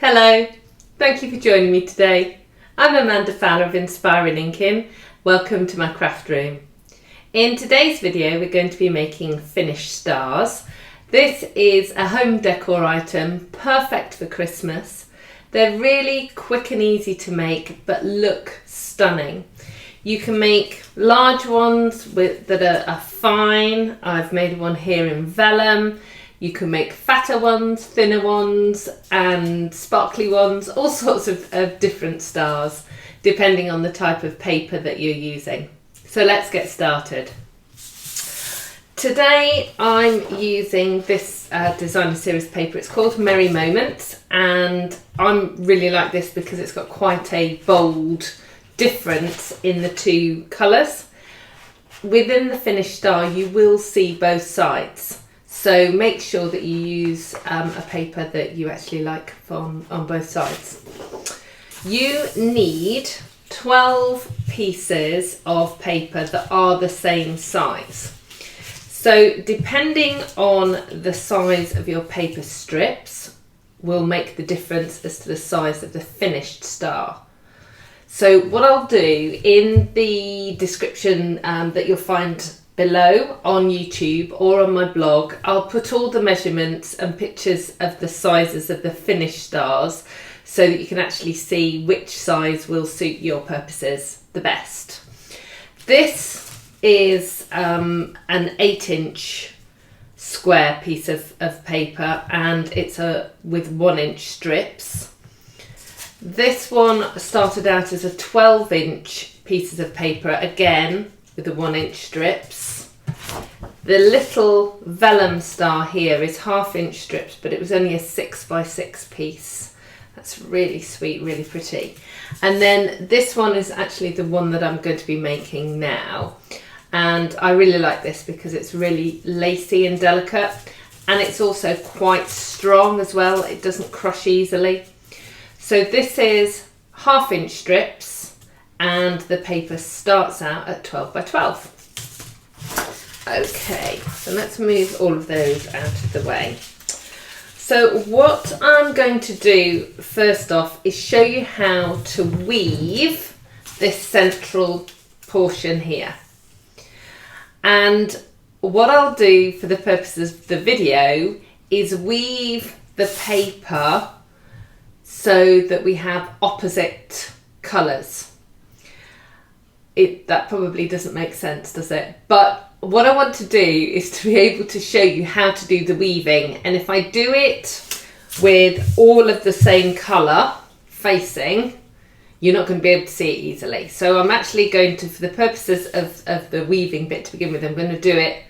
Hello, thank you for joining me today. I'm Amanda Fowler of Inspiring Inkin. Welcome to my craft room. In today's video we're going to be making Finnish stars. This is a home decor item, perfect for Christmas. They're really quick and easy to make but look stunning. You can make large ones that are fine. I've made one here in vellum. You can make fatter ones, thinner ones and sparkly ones, all sorts of different stars depending on the type of paper that you're using. So let's get started. Today I'm using this designer series paper. It's called Merry Moments and I really like this because it's got quite a bold difference in the two colours. Within the Finnish Star you will see both sides. So make sure that you use a paper that you actually like on both sides. You need 12 pieces of paper that are the same size. So depending on the size of your paper strips will make the difference as to the size of the finished star. So what I'll do in the description that you'll find below on YouTube or on my blog, I'll put all the measurements and pictures of the sizes of the finished stars so that you can actually see which size will suit your purposes the best. This is an 8-inch square piece of paper and it's with 1-inch strips. This one started out as a 12-inch pieces of paper, again with the 1-inch strips. The little vellum star here is 1/2-inch strips, but it was only a 6x6 piece. That's really sweet, really pretty. And then this one is actually the one that I'm going to be making now. And I really like this because it's really lacy and delicate, and it's also quite strong as well. It doesn't crush easily. So this is 1/2-inch strips and the paper starts out at 12x12. Okay, so let's move all of those out of the way. So what I'm going to do first off is show you how to weave this central portion here. And what I'll do for the purposes of the video is weave the paper so that we have opposite colours. That probably doesn't make sense, does it? But what I want to do is to be able to show you how to do the weaving, and if I do it with all of the same colour facing, you're not going to be able to see it easily. So I'm actually going to, for the purposes of the weaving bit to begin with, I'm going to do it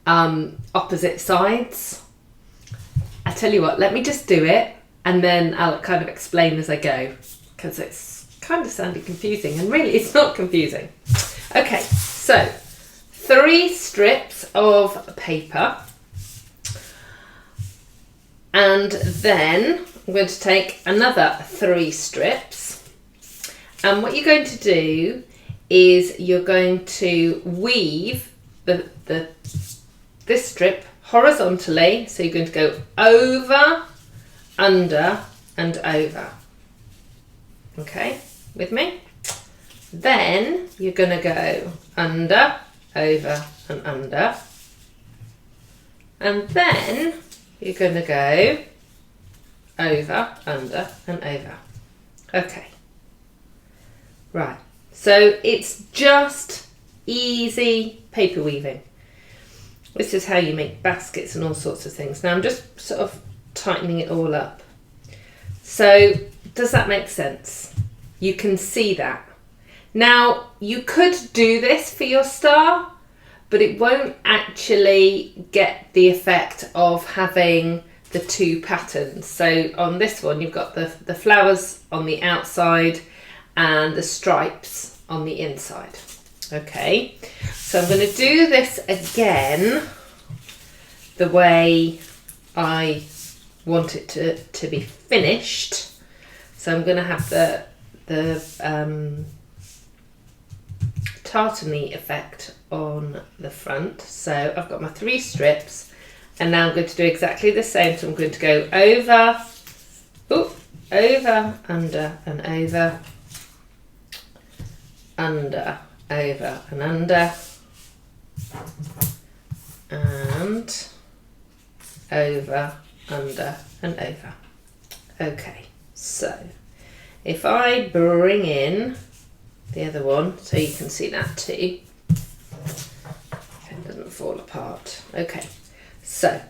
opposite sides. I tell you what, let me just do it and then I'll kind of explain as I go, because it's kind of sounding confusing and really it's not confusing. Okay, so 3 strips of paper, and then I'm going to take another 3 strips, and what you're going to do is you're going to weave this strip horizontally, so you're going to go over, under and over. Okay, with me? Then you're going to go under, over and under, and then you're going to go over, under and over. Okay, right, so it's just easy paper weaving. This is how you make baskets and all sorts of things. Now I'm just sort of tightening it all up. So does that make sense? You can see that. Now, you could do this for your star, but it won't actually get the effect of having the 2 patterns. So on this one, you've got the flowers on the outside and the stripes on the inside. Okay, so I'm going to do this again the way I want it to be finished. So I'm going to have the tartany effect on the front. So I've got my 3 strips and now I'm going to do exactly the same. So I'm going to go over, over, under and over, under, over and under, and over, under and over. Okay, so if I bring in the other one so you can see that too, it doesn't fall apart. Okay, so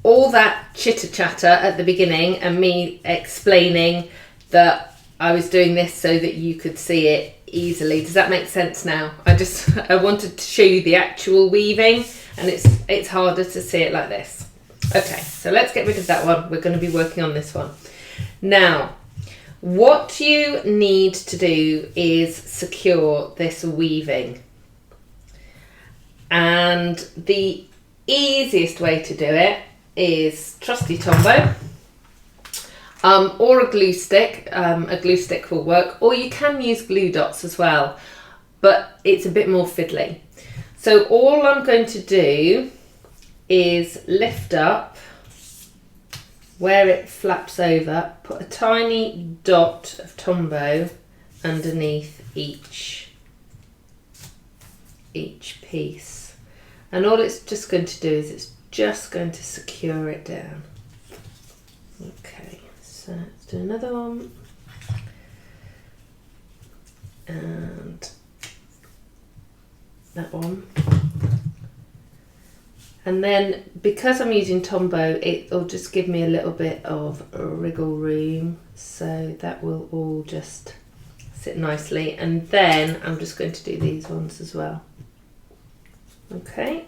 all that chitter chatter at the beginning and me explaining that I was doing this so that you could see it easily. Does that make sense now? I wanted to show you the actual weaving, and it's harder to see it like this. Okay, so let's get rid of that one. We're going to be working on this one. Now, what you need to do is secure this weaving. And the easiest way to do it is trusty Tombow, or a glue stick. A glue stick will work, or you can use glue dots as well, but it's a bit more fiddly. So all I'm going to do is lift up where it flaps over, put a tiny dot of Tombow underneath each piece, and all it's just going to do is it's just going to secure it down. Okay, so let's do another one, and that one, and then because I'm using Tombow, it'll just give me a little bit of wriggle room, so that will all just sit nicely. And then I'm just going to do these ones as well. Okay.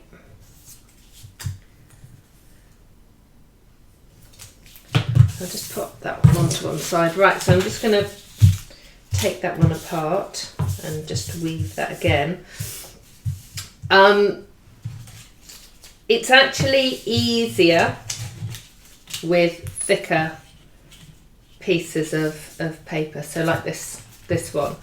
I'll just put that one onto one side. Right, so I'm just going to take that one apart and just weave that again. It's actually easier with thicker pieces of paper. So like this one.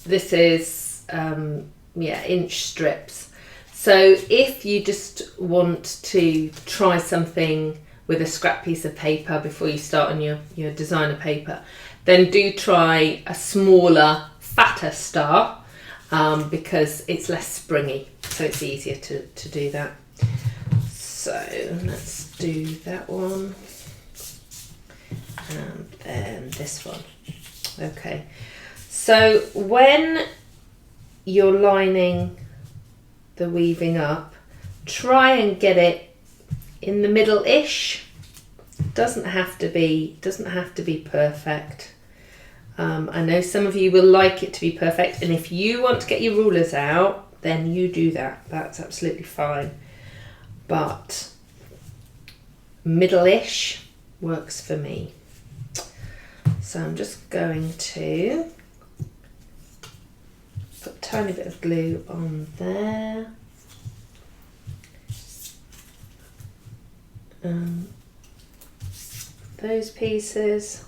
This is inch strips. So if you just want to try something with a scrap piece of paper before you start on your designer paper, then do try a smaller, fatter star, because it's less springy, so it's easier to do that. So let's do that one, and then this one. Okay, so when you're lining the weaving up, try and get it in the middle-ish. Doesn't have to be perfect. I know some of you will like it to be perfect, and if you want to get your rulers out, then you do that. That's absolutely fine. But middle-ish works for me. So I'm just going to put a tiny bit of glue on there. Those pieces.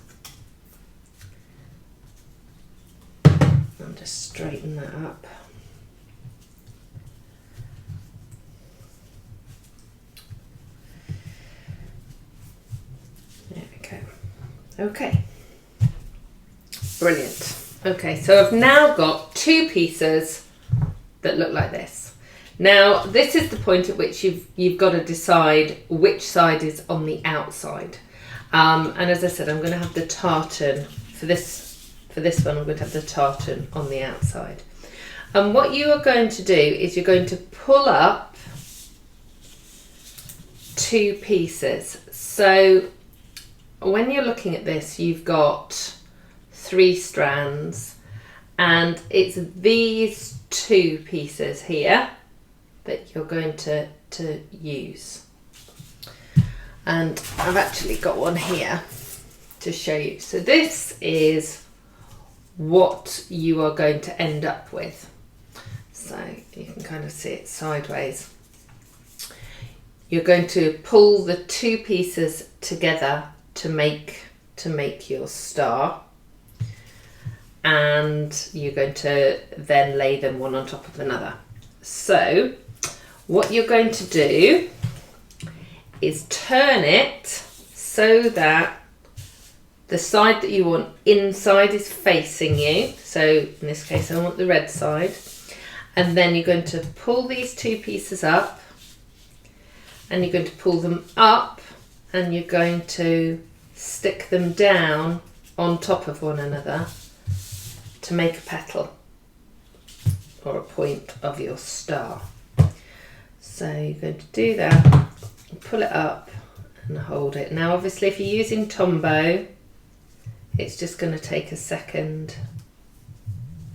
I'll just straighten that up. There we go. Okay. Brilliant. Okay, so I've now got two pieces that look like this. Now, this is the point at which you've got to decide which side is on the outside. And as I said, I'm going to have the tartan for this one. I'm going to have the tartan on the outside. And what you are going to do is you're going to pull up two pieces. So when you're looking at this, you've got 3 strands, and it's these 2 pieces here that you're going to use. And I've actually got one here to show you. So this is what you are going to end up with. So you can kind of see it sideways. You're going to pull the 2 pieces together to make your star, and you're going to then lay them one on top of another. So what you're going to do is turn it so that the side that you want inside is facing you. So in this case, I want the red side. And then you're going to pull these two pieces up, and you're going to pull them up, and you're going to stick them down on top of one another to make a petal or a point of your star. So you're going to do that, pull it up and hold it. Now obviously if you're using Tombow, it's just going to take a second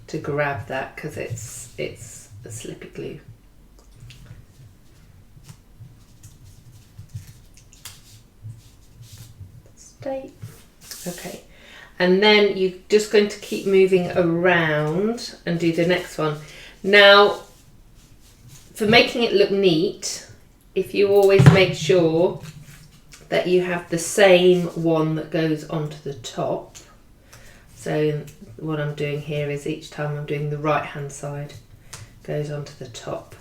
to grab that because it's a slippy glue. Stay. Okay, and then you're just going to keep moving around and do the next one. Now for making it look neat, if you always make sure that you have the same one that goes onto the top. So what I'm doing here is each time I'm doing the right hand side, goes onto the top.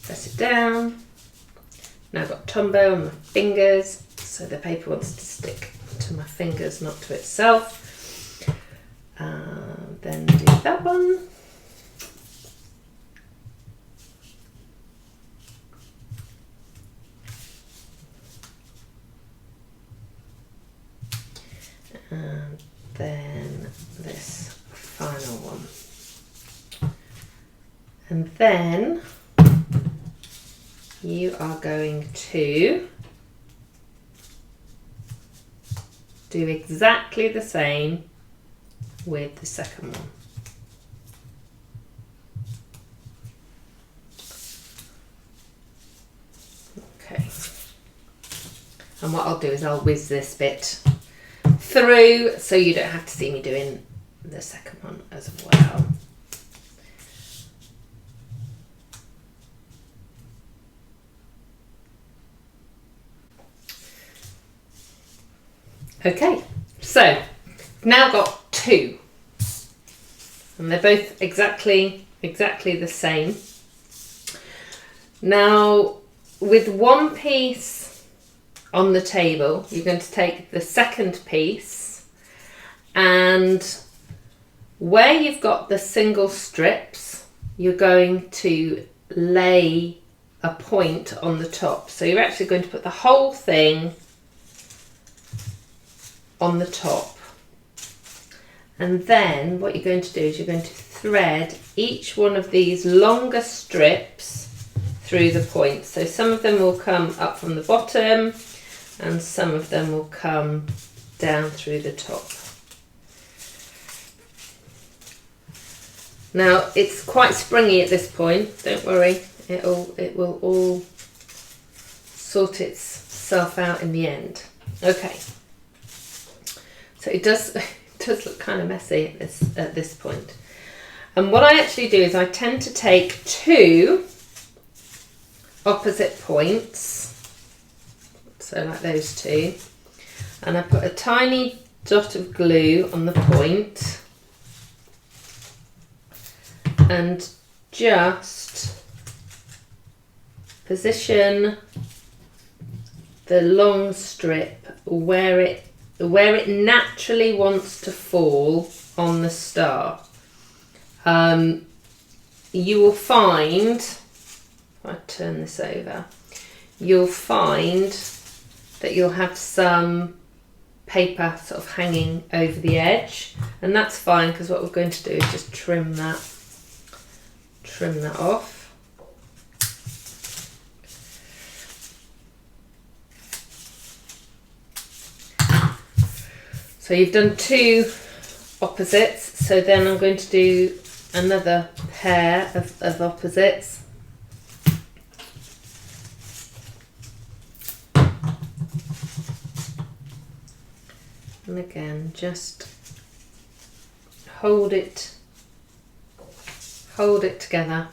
Press it down. Now I've got Tombow on my fingers, so the paper wants to stick to my fingers, not to itself. Then do that one. And then this final one. And then you are going to do exactly the same with the second one. Okay. And what I'll do is I'll whiz this bit through so you don't have to see me doing the second one as well. Okay, so now got two, and they're both exactly the same. Now with one piece on the table, you're going to take the second piece, and where you've got the single strips, you're going to lay a point on the top. So you're actually going to put the whole thing on the top. And then what you're going to do is you're going to thread each one of these longer strips through the point. So some of them will come up from the bottom and some of them will come down through the top. Now it's quite springy at this point, don't worry, it will all sort itself out in the end. Okay, so it does look kind of messy at this point. And what I actually do is I tend to take two opposite points, so like those two, and I put a tiny dot of glue on the point and just position the long strip where it naturally wants to fall on the star. You will find, if I turn this over, you'll find that you'll have some paper sort of hanging over the edge, and that's fine because what we're going to do is just trim that off. So you've done two opposites, so then I'm going to do another pair of opposites. And again, just hold it together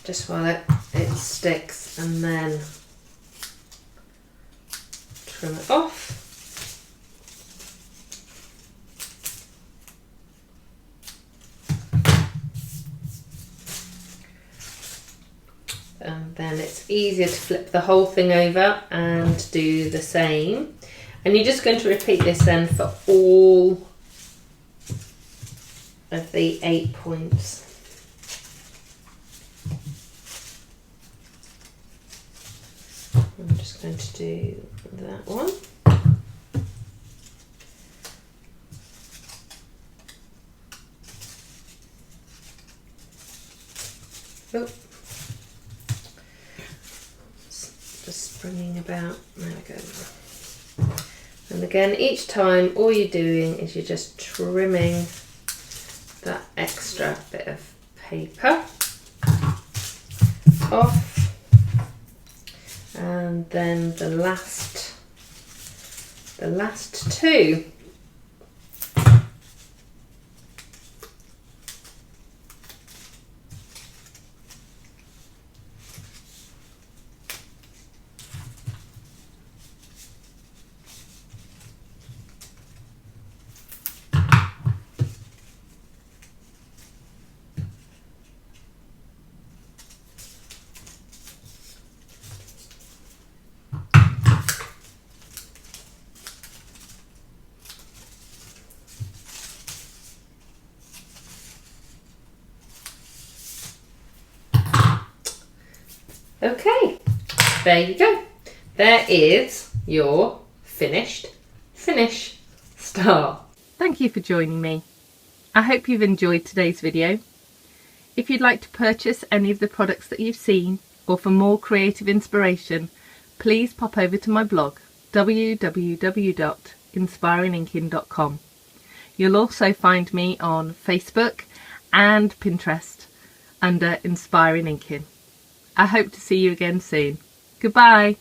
just while it sticks, and then trim it off. And then it's easier to flip the whole thing over and do the same. And you're just going to repeat this then for all of the 8 points. I'm just going to do that one. Oh. Just springing about. There we go. And again, each time all you're doing is you're just trimming that extra bit of paper off, and then the last two. Okay, there you go. There is your finished Finnish Star. Thank you for joining me. I hope you've enjoyed today's video. If you'd like to purchase any of the products that you've seen, or for more creative inspiration, please pop over to my blog www.inspiringinkin.com. You'll also find me on Facebook and Pinterest under Inspiring Inkin. I hope to see you again soon. Goodbye.